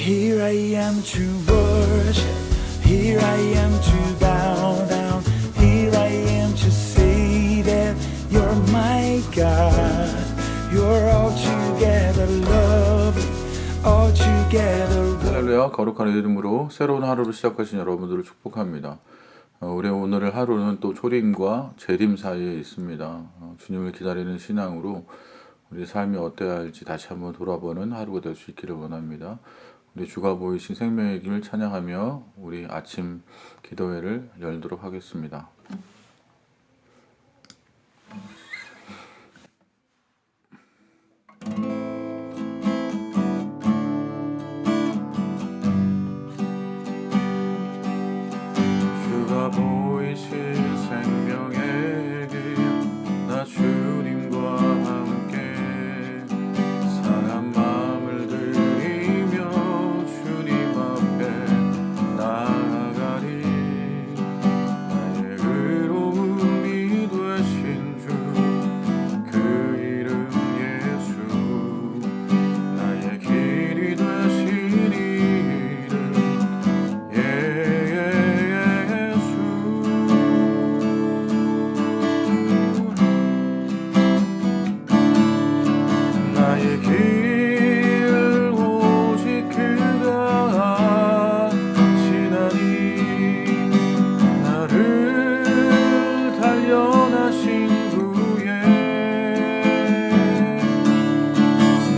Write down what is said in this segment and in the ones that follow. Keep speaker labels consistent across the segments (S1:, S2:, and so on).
S1: Here I am to worship, here I am to bow down, here I am to say that you're my God. You're altogether lovely, altogether.
S2: 할렐루야, 거룩한 이름으로 새로운 하루를 시작하신 여러분들을 축복합니다. 우리 오늘의 하루는 또 초림과 재림 사이에 있습니다. 주님을 기다리는 신앙으로 우리 삶이 어때야 할지 다시 한번 돌아보는 하루가 될 수 있기를 원합니다. 우리 주가 보이신 생명의 길을 찬양하며 우리 아침 기도회를 열도록 하겠습니다. 주가 보이신 생명의 길, 나 주님과 함께 상한 마음을 들이며 주님 앞에 나아가리. 나의 의로움이 되신 주, 그 이름 예수. 나의 길이 되신 이름 예수. 나의 길 오직 그가 아시나니. 나를 단련하신 후에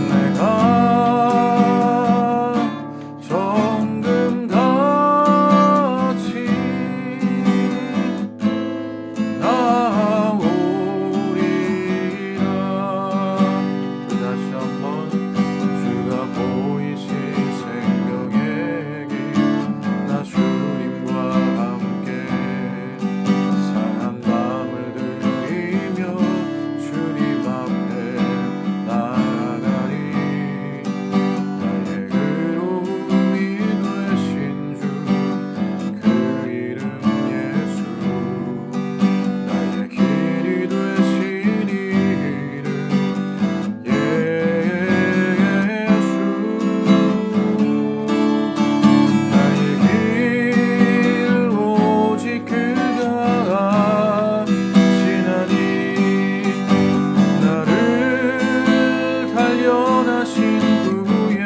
S2: 내가 정금같이 나오리라. 다시 한번 주가 보이신 생명의 길, 나 주님과 함께 상한 마음을 들이며 주님 앞에 나아가리. 나의 의로움이 되신 주, 그 이름 예수. 나의 길이 되신 이름 예수. 나의 길 오직 그가 아시나니. 나를 단련하신 후에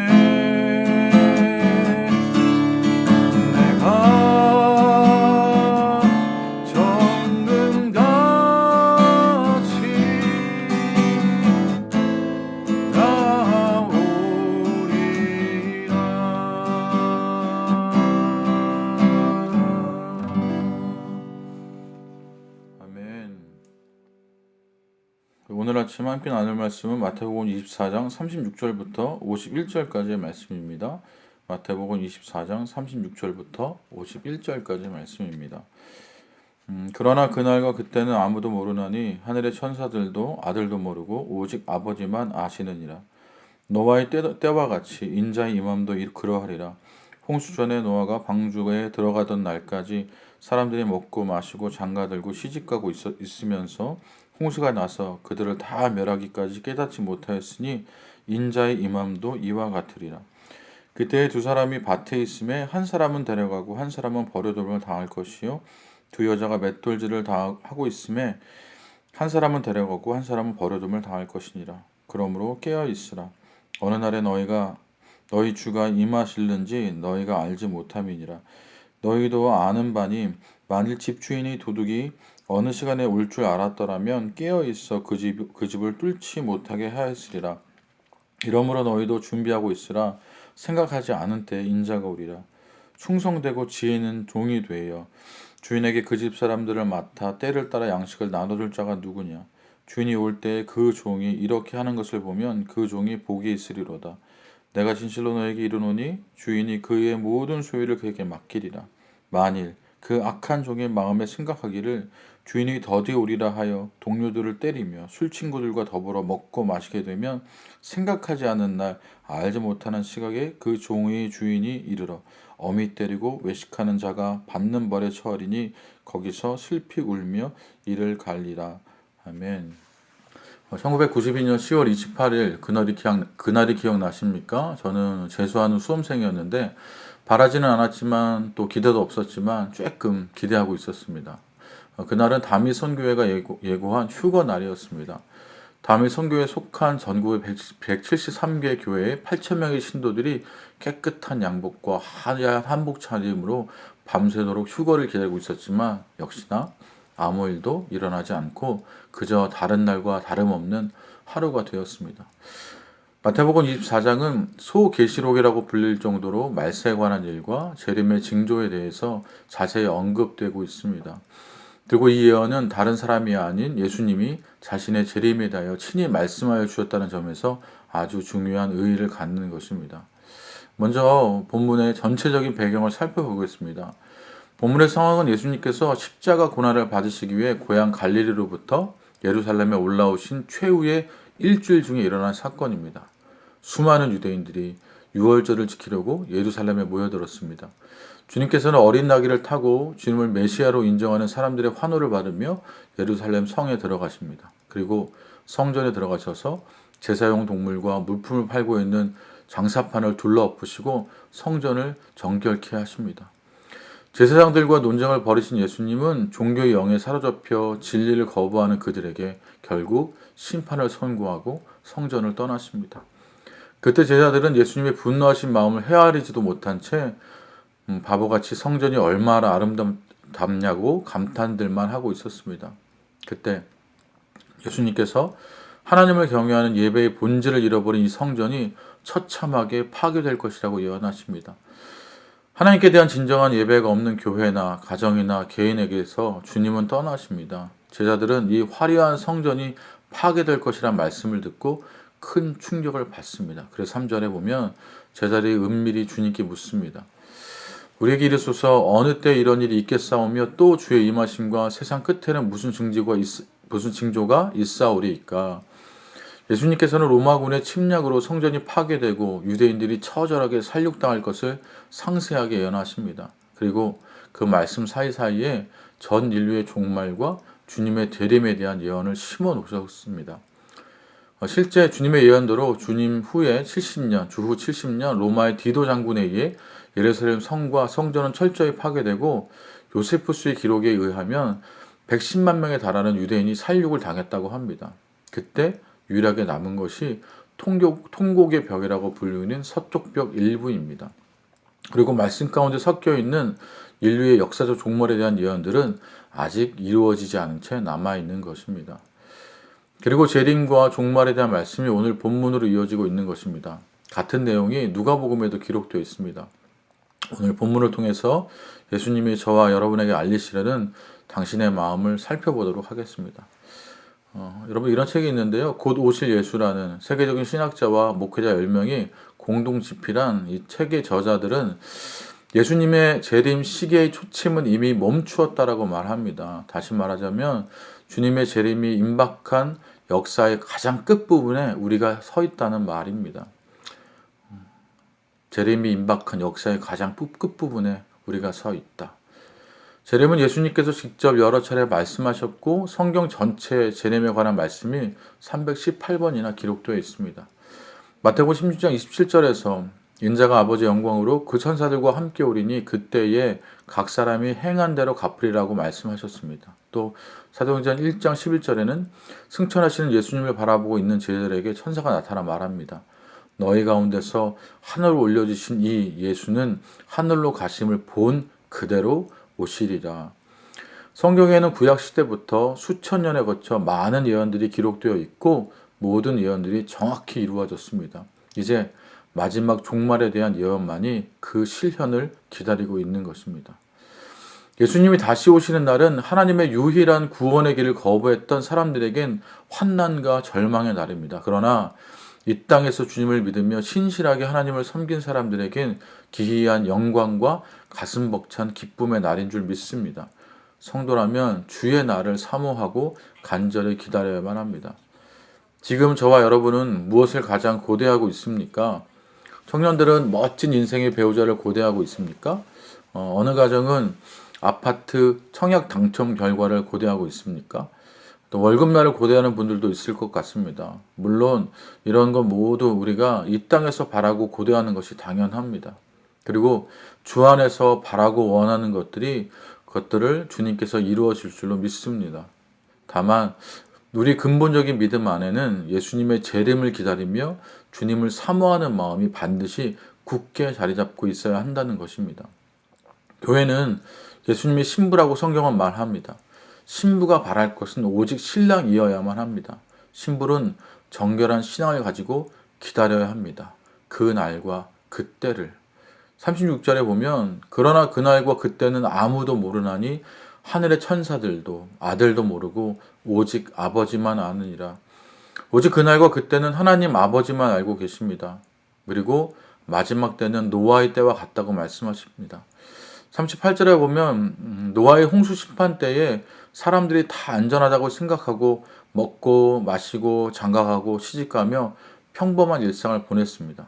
S2: 내가 정금같이 아멘. 오늘 아침 함께 나눌 말씀은 마태복음 24장 36절부터 51절까지의 말씀입니다. 마태복음 24장 36절부터 51절까지의 말씀입니다. 그러나 그날과 그때는 아무도 모르나니 하늘의 천사들도 아들도 모르고 오직 아버지만 아시느니라. 노아의 때와 같이 인자의 임함도 그러하리라. 홍수 전에 노아가 방주에 들어가던 날까지 사람들이 먹고 마시고 장가들고 시집가고 있으면서 홍수가 나서 그들을 다 멸하기까지 깨닫지 못하였으니 인자의 임함도 이와 같으리라. 그때에 두 사람이 밭에 있음에 한 사람은 데려가고 한 사람은 버려둠을 당할 것이요, 두 여자가 맷돌질을 하고 있음에 한 사람은 데려가고 한 사람은 버려둠을 당할 것이니라. 그러므로 깨어 있으라. 어느 날에 너희 주가 임하실는지 너희가 알지 못함이니라. 너희도 아는 바니 만일 집주인이 도둑이 어느 시간에 올 줄 알았더라면 깨어 있어 그 집을 뚫지 못하게 하였으리라. 이러므로 너희도 준비하고 있으라. 생각하지 않은 때에 인자가 오리라. 충성되고 지혜 있는 종이 되어 주인에게 그 집 사람들을 맡아 때를 따라 양식을 나눠줄 자가 누구냐. 주인이 올 때에 그 종이 이렇게 하는 것을 보면 그 종이 복이 있으리로다. 내가 진실로 너에게 이르노니 주인이 그의 모든 소유를 그에게 맡기리라. 만일 그 악한 종의 마음에 생각하기를 주인이 더디 오리라 하여 동료들을 때리며 술 친구들과 더불어 먹고 마시게 되면 생각하지 않은 날 알지 못하는 시각에 그 종의 주인이 이르러 어미 때리고 외식하는 자가 받는 벌에 처하리니 거기서 슬피 울며 이를 갈리라. 아멘. 1992년 10월 28일 그날이 기억나십니까? 저는 재수하는 수험생이었는데 바라지는 않았지만 또 기대도 없었지만 조금 기대하고 있었습니다. 그날은 담이 선교회가 예고한 휴거 날이었습니다. 담이 선교회에 속한 전국의 173개 교회의 8,000명의 신도들이 깨끗한 양복과 하얀 한복 차림으로 밤새도록 휴거를 기다리고 있었지만 역시나 아무 일도 일어나지 않고 그저 다른 날과 다름없는 하루가 되었습니다. 마태복음 24장은 소계시록이라고 불릴 정도로 말세에 관한 일과 재림의 징조에 대해서 자세히 언급되고 있습니다. 그리고 이 예언은 다른 사람이 아닌 예수님이 자신의 재림에 대하여 친히 말씀하여 주셨다는 점에서 아주 중요한 의의를 갖는 것입니다. 먼저 본문의 전체적인 배경을 살펴보겠습니다. 본문의 상황은 예수님께서 십자가 고난을 받으시기 위해 고향 갈릴리로부터 예루살렘에 올라오신 최후의 일주일 중에 일어난 사건입니다. 수많은 유대인들이 유월절을 지키려고 예루살렘에 모여들었습니다. 주님께서는 어린 나귀를 타고 주님을 메시아로 인정하는 사람들의 환호를 받으며 예루살렘 성에 들어가십니다. 그리고 성전에 들어가셔서 제사용 동물과 물품을 팔고 있는 장사판을 둘러엎으시고 성전을 정결케 하십니다. 제사장들과 논쟁을 벌이신 예수님은 종교의 영에 사로잡혀 진리를 거부하는 그들에게 결국 심판을 선고하고 성전을 떠나십니다. 그때 제자들은 예수님의 분노하신 마음을 헤아리지도 못한 채 바보같이 성전이 얼마나 아름답냐고 감탄들만 하고 있었습니다. 그때 예수님께서 하나님을 경외하는 예배의 본질을 잃어버린 이 성전이 처참하게 파괴될 것이라고 예언하십니다. 하나님께 대한 진정한 예배가 없는 교회나 가정이나 개인에게서 주님은 떠나십니다. 제자들은 이 화려한 성전이 파괴될 것이란 말씀을 듣고 큰 충격을 받습니다. 그래서 3절에 보면 제자들이 은밀히 주님께 묻습니다. 우리에게 이르소서 어느 때 이런 일이 있겠사오며 또 주의 임하심과 세상 끝에는 무슨 징조가 있사오리이까. 예수님께서는 로마군의 침략으로 성전이 파괴되고 유대인들이 처절하게 살육당할 것을 상세하게 예언하십니다. 그리고 그 말씀 사이사이에 전 인류의 종말과 주님의 대림에 대한 예언을 심어 놓으셨습니다. 실제 주님의 예언대로 주님 후에 70년, 주후 70년 로마의 디도 장군에 의해 예루살렘 성과 성전은 철저히 파괴되고 요세푸스의 기록에 의하면 110만 명에 달하는 유대인이 살육을 당했다고 합니다. 그때 유일하게 남은 것이 통곡의 벽이라고 불리는 서쪽 벽 일부입니다. 그리고 말씀 가운데 섞여 있는 인류의 역사적 종말에 대한 예언들은 아직 이루어지지 않은 채 남아있는 것입니다. 그리고 재림과 종말에 대한 말씀이 오늘 본문으로 이어지고 있는 것입니다. 같은 내용이 누가복음에도 기록되어 있습니다. 오늘 본문을 통해서 예수님이 저와 여러분에게 알리시려는 당신의 마음을 살펴보도록 하겠습니다. 여러분 이런 책이 있는데요. 곧 오실 예수라는 세계적인 신학자와 목회자 10명이 공동 집필한 이 책의 저자들은 예수님의 재림 시계의 초침은 이미 멈추었다라고 말합니다. 다시 말하자면 주님의 재림이 임박한 역사의 가장 끝부분에 우리가 서 있다는 말입니다. 재림이 임박한 역사의 가장 끝부분에 우리가 서 있다. 재림은 예수님께서 직접 여러 차례 말씀하셨고 성경 전체에 재림에 관한 말씀이 318번이나 기록되어 있습니다. 마태복음 16장 27절에서 인자가 아버지의 영광으로 그 천사들과 함께 오리니 그때에 각 사람이 행한 대로 갚으리라고 말씀하셨습니다. 또 사도행전 1장 11절에는 승천하시는 예수님을 바라보고 있는 제자들에게 천사가 나타나 말합니다. 너희 가운데서 하늘로 올려주신 이 예수는 하늘로 가심을 본 그대로 오시리라. 성경에는 구약 시대부터 수천 년에 거쳐 많은 예언들이 기록되어 있고 모든 예언들이 정확히 이루어졌습니다. 이제 마지막 종말에 대한 예언만이 그 실현을 기다리고 있는 것입니다. 예수님이 다시 오시는 날은 하나님의 유일한 구원의 길을 거부했던 사람들에겐 환난과 절망의 날입니다. 그러나 이 땅에서 주님을 믿으며 신실하게 하나님을 섬긴 사람들에겐 기이한 영광과 가슴 벅찬 기쁨의 날인 줄 믿습니다. 성도라면 주의 날을 사모하고 간절히 기다려야만 합니다. 지금 저와 여러분은 무엇을 가장 고대하고 있습니까? 청년들은 멋진 인생의 배우자를 고대하고 있습니까? 어느 가정은 아파트 청약 당첨 결과를 고대하고 있습니까? 또 월급날을 고대하는 분들도 있을 것 같습니다. 물론 이런 건 모두 우리가 이 땅에서 바라고 고대하는 것이 당연합니다. 그리고 주 안에서 바라고 원하는 것들을 주님께서 이루어질 줄로 믿습니다. 다만 우리 근본적인 믿음 안에는 예수님의 재림을 기다리며 주님을 사모하는 마음이 반드시 굳게 자리 잡고 있어야 한다는 것입니다. 교회는 예수님의 신부라고 성경은 말합니다. 신부가 바랄 것은 오직 신랑이어야만 합니다. 신부는 정결한 신앙을 가지고 기다려야 합니다. 그 날과 그때를. 36절에 보면 그러나 그날과 그때는 아무도 모르나니 하늘의 천사들도 아들도 모르고 오직 아버지만 아느니라. 오직 그날과 그때는 하나님 아버지만 알고 계십니다. 그리고 마지막 때는 노아의 때와 같다고 말씀하십니다. 38절에 보면 노아의 홍수 심판 때에 사람들이 다 안전하다고 생각하고 먹고 마시고 장가가고 시집가며 평범한 일상을 보냈습니다.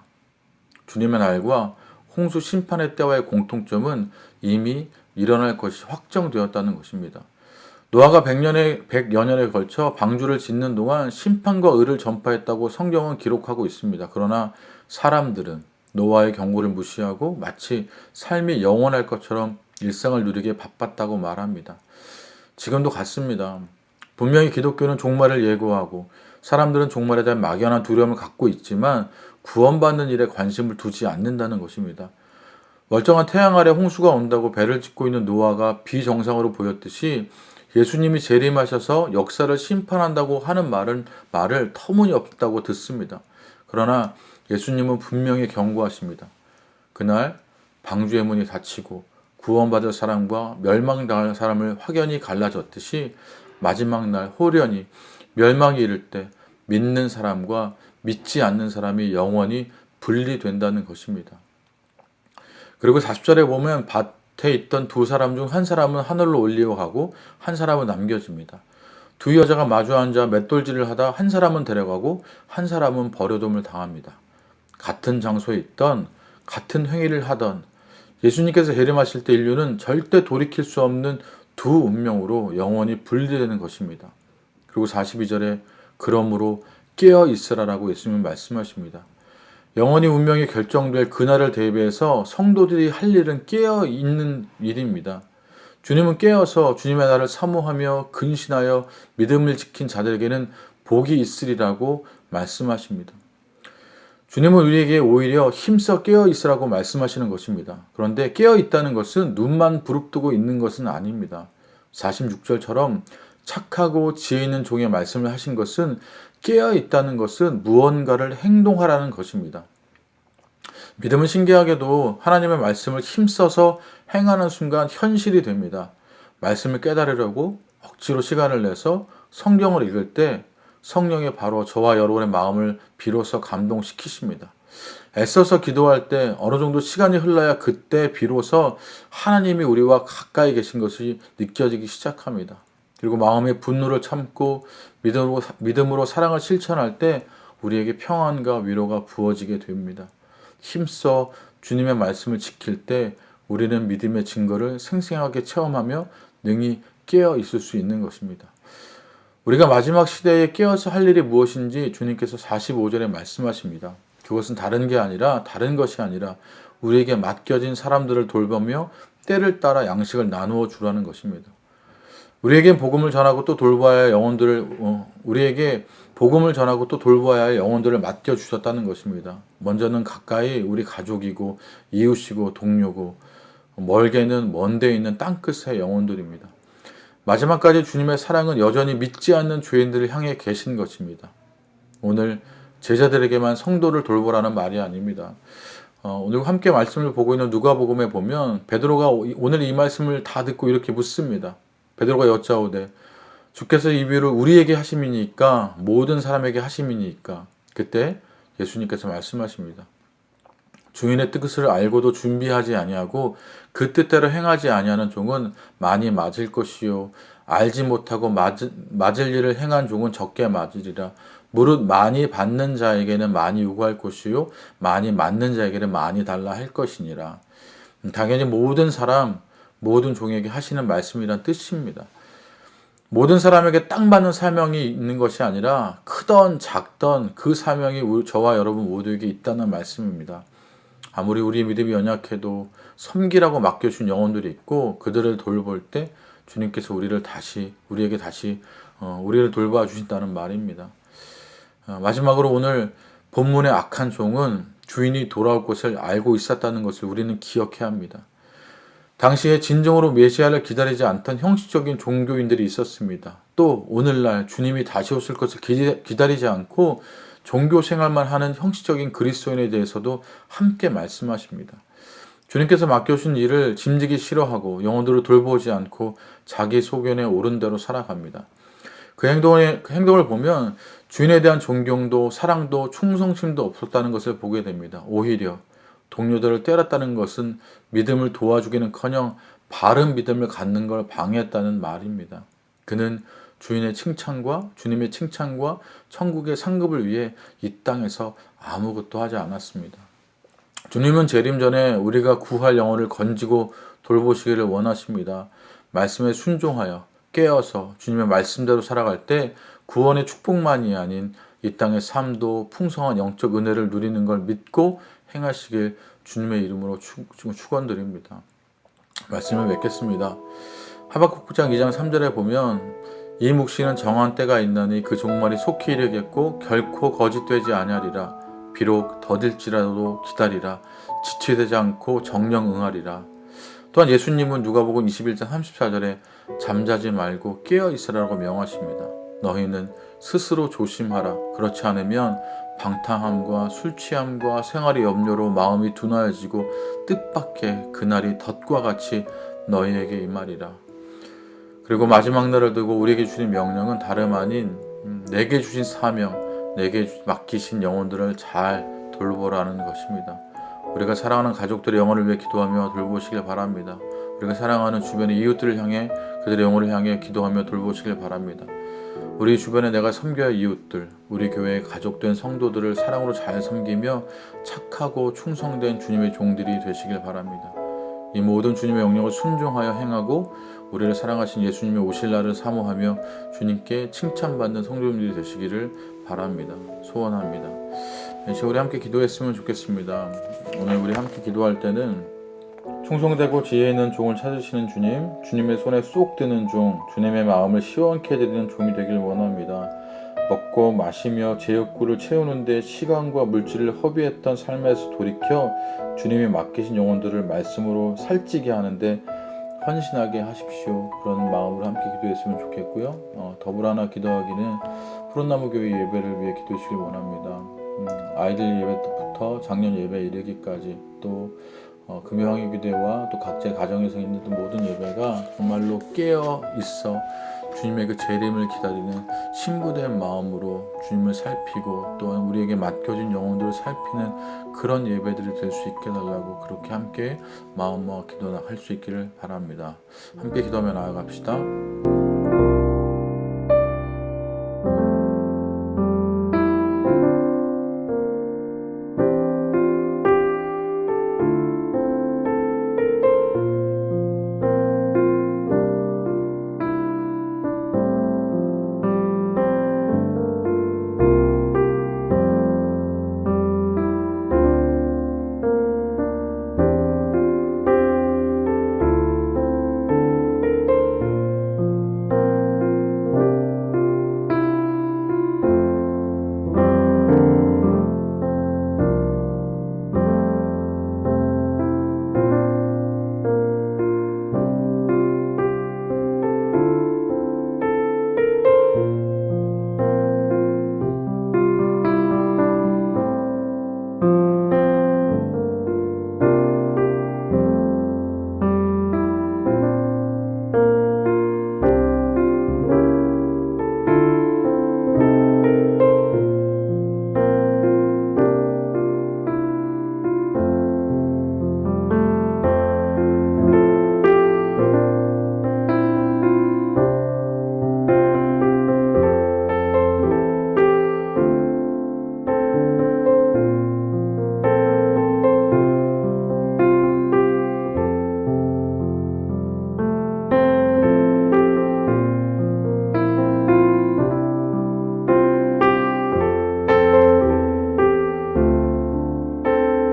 S2: 주님의 날과 홍수 심판의 때와의 공통점은 이미 일어날 것이 확정되었다는 것입니다. 노아가 100여 년에 걸쳐 방주를 짓는 동안 심판과 의를 전파했다고 성경은 기록하고 있습니다. 그러나 사람들은 노아의 경고를 무시하고 마치 삶이 영원할 것처럼 일상을 누리기에 바빴다고 말합니다. 지금도 같습니다. 분명히 기독교는 종말을 예고하고 사람들은 종말에 대한 막연한 두려움을 갖고 있지만 구원받는 일에 관심을 두지 않는다는 것입니다. 멀쩡한 태양 아래 홍수가 온다고 배를 짓고 있는 노아가 비정상으로 보였듯이 예수님이 재림하셔서 역사를 심판한다고 하는 말을 터무니없다고 듣습니다. 그러나 예수님은 분명히 경고하십니다. 그날 방주의 문이 닫히고 구원받을 사람과 멸망당할 사람을 확연히 갈라졌듯이 마지막 날 호련히 멸망이 이를 때 믿는 사람과 믿지 않는 사람이 영원히 분리된다는 것입니다. 그리고 40절에 보면 밭에 있던 두 사람 중 한 사람은 하늘로 올려가고 한 사람은 남겨집니다. 두 여자가 마주 앉아 맷돌질을 하다 한 사람은 데려가고 한 사람은 버려둠을 당합니다. 같은 장소에 있던 같은 행위를 하던 예수님께서 재림하실 때 인류는 절대 돌이킬 수 없는 두 운명으로 영원히 분리되는 것입니다. 그리고 42절에 그러므로 깨어 있으라라고 예수님은 말씀하십니다. 영원히 운명이 결정될 그날을 대비해서 성도들이 할 일은 깨어 있는 일입니다. 주님은 깨어서 주님의 날을 사모하며 근신하여 믿음을 지킨 자들에게는 복이 있으리라고 말씀하십니다. 주님은 우리에게 오히려 힘써 깨어 있으라고 말씀하시는 것입니다. 그런데 깨어 있다는 것은 눈만 부릅뜨고 있는 것은 아닙니다. 46절처럼 착하고 지혜 있는 종의 말씀을 하신 것은 깨어 있다는 것은 무언가를 행동하라는 것입니다. 믿음은 신기하게도 하나님의 말씀을 힘써서 행하는 순간 현실이 됩니다. 말씀을 깨달으려고 억지로 시간을 내서 성경을 읽을 때 성령이 바로 저와 여러분의 마음을 비로소 감동시키십니다. 애써서 기도할 때 어느 정도 시간이 흘러야 그때 비로소 하나님이 우리와 가까이 계신 것이 느껴지기 시작합니다. 그리고 마음의 분노를 참고 믿음으로 사랑을 실천할 때 우리에게 평안과 위로가 부어지게 됩니다. 힘써 주님의 말씀을 지킬 때 우리는 믿음의 증거를 생생하게 체험하며 능히 깨어 있을 수 있는 것입니다. 우리가 마지막 시대에 깨어서 할 일이 무엇인지 주님께서 45절에 말씀하십니다. 그것은 다른 것이 아니라 우리에게 맡겨진 사람들을 돌보며 때를 따라 양식을 나누어 주라는 것입니다. 우리에게 복음을 전하고 또 돌봐야 할 영혼들을 맡겨 주셨다는 것입니다. 먼저는 가까이 우리 가족이고 이웃이고 동료고 멀게는 먼데 있는 땅끝의 영혼들입니다. 마지막까지 주님의 사랑은 여전히 믿지 않는 죄인들을 향해 계신 것입니다. 오늘 제자들에게만 성도를 돌보라는 말이 아닙니다. 오늘 함께 말씀을 보고 있는 누가복음에 보면 베드로가 오늘 이 말씀을 다 듣고 이렇게 묻습니다. 베드로가 여짜오되 주께서 이 비유를 우리에게 하심이니까 모든 사람에게 하심이니까. 그때 예수님께서 말씀하십니다. 주인의 뜻을 알고도 준비하지 아니하고 그 뜻대로 행하지 아니하는 종은 많이 맞을 것이요 알지 못하고 맞을 일을 행한 종은 적게 맞으리라. 무릇 많이 받는 자에게는 많이 요구할 것이요 많이 맞는 자에게는 많이 달라 할 것이니라. 당연히 모든 사람 모든 종에게 하시는 말씀이란 뜻입니다. 모든 사람에게 딱 맞는 사명이 있는 것이 아니라 크던 작던 그 사명이 저와 여러분 모두에게 있다는 말씀입니다. 아무리 우리의 믿음이 연약해도 섬기라고 맡겨준 영혼들이 있고 그들을 돌볼 때 주님께서 우리에게 다시 우리를 돌봐 주신다는 말입니다. 마지막으로 오늘 본문의 악한 종은 주인이 돌아올 것을 알고 있었다는 것을 우리는 기억해야 합니다. 당시에 진정으로 메시아를 기다리지 않던 형식적인 종교인들이 있었습니다. 또 오늘날 주님이 다시 오실 것을 기다리지 않고 종교 생활만 하는 형식적인 그리스도인에 대해서도 함께 말씀하십니다. 주님께서 맡겨주신 일을 짐지기 싫어하고 영혼들을 돌보지 않고 자기 소견에 오른 대로 살아갑니다. 그 행동을 보면 주인에 대한 존경도 사랑도 충성심도 없었다는 것을 보게 됩니다. 오히려 동료들을 때렸다는 것은 믿음을 도와주기는커녕 바른 믿음을 갖는 걸 방해했다는 말입니다. 그는 주님의 칭찬과 천국의 상급을 위해 이 땅에서 아무것도 하지 않았습니다. 주님은 재림 전에 우리가 구할 영혼을 건지고 돌보시기를 원하십니다. 말씀에 순종하여 깨어서 주님의 말씀대로 살아갈 때 구원의 축복만이 아닌 이 땅의 삶도 풍성한 영적 은혜를 누리는 걸 믿고 행하시길 주님의 이름으로 축원드립니다. 말씀을 맺겠습니다. 하박국 9장 2장 3절에 보면 이 묵시는 정한 때가 있나니 그 종말이 속히 이르겠고 결코 거짓되지 아니하리라. 비록 더딜지라도 기다리라. 지체되지 않고 정령 응하리라. 또한 예수님은 누가복음 21장 34절에 잠자지 말고 깨어 있으라고 명하십니다. 너희는 스스로 조심하라. 그렇지 않으면 방탕함과 술 취함과 생활의 염려로 마음이 둔하여지고 뜻밖의 그날이 덫과 같이 너희에게 임하리라. 그리고 마지막 날을 두고 우리에게 주신 명령은 다름 아닌 내게 주신 사명, 내게 맡기신 영혼들을 잘 돌보라는 것입니다. 우리가 사랑하는 가족들의 영혼을 위해 기도하며 돌보시길 바랍니다. 우리가 사랑하는 주변의 이웃들을 향해 그들의 영혼을 향해 기도하며 돌보시길 바랍니다. 우리 주변에 내가 섬겨야 할 이웃들, 우리 교회의 가족된 성도들을 사랑으로 잘 섬기며 착하고 충성된 주님의 종들이 되시길 바랍니다. 이 모든 주님의 명령을 순종하여 행하고 우리를 사랑하신 예수님의 오실 날을 사모하며 주님께 칭찬받는 성도님들이 되시기를 바랍니다. 소원합니다. 우리 함께 기도했으면 좋겠습니다. 오늘 우리 함께 기도할 때는 충성되고 지혜 있는 종을 찾으시는 주님, 주님의 손에 쏙 드는 종, 주님의 마음을 시원케 해드리는 종이 되길 원합니다. 먹고 마시며 제 욕구를 채우는데 시간과 물질을 허비했던 삶에서 돌이켜 주님이 맡기신 영혼들을 말씀으로 살찌게 하는데 헌신하게 하십시오. 그런 마음으로 함께 기도했으면 좋겠고요. 더불어 하나 기도하기는 푸른나무 교회 예배를 위해 기도하시길 원합니다. 아이들 예배부터 작년 예배 이르기까지 또 금요황해기대와 또 각자의 가정에서 있는 모든 예배가 정말로 깨어 있어 주님의 그 재림을 기다리는 신부된 마음으로 주님을 살피고 또한 우리에게 맡겨진 영혼들을 살피는 그런 예배들이 될 수 있게 해달라고 그렇게 함께 마음과 기도할 수 있기를 바랍니다. 함께 기도하며 나아갑시다.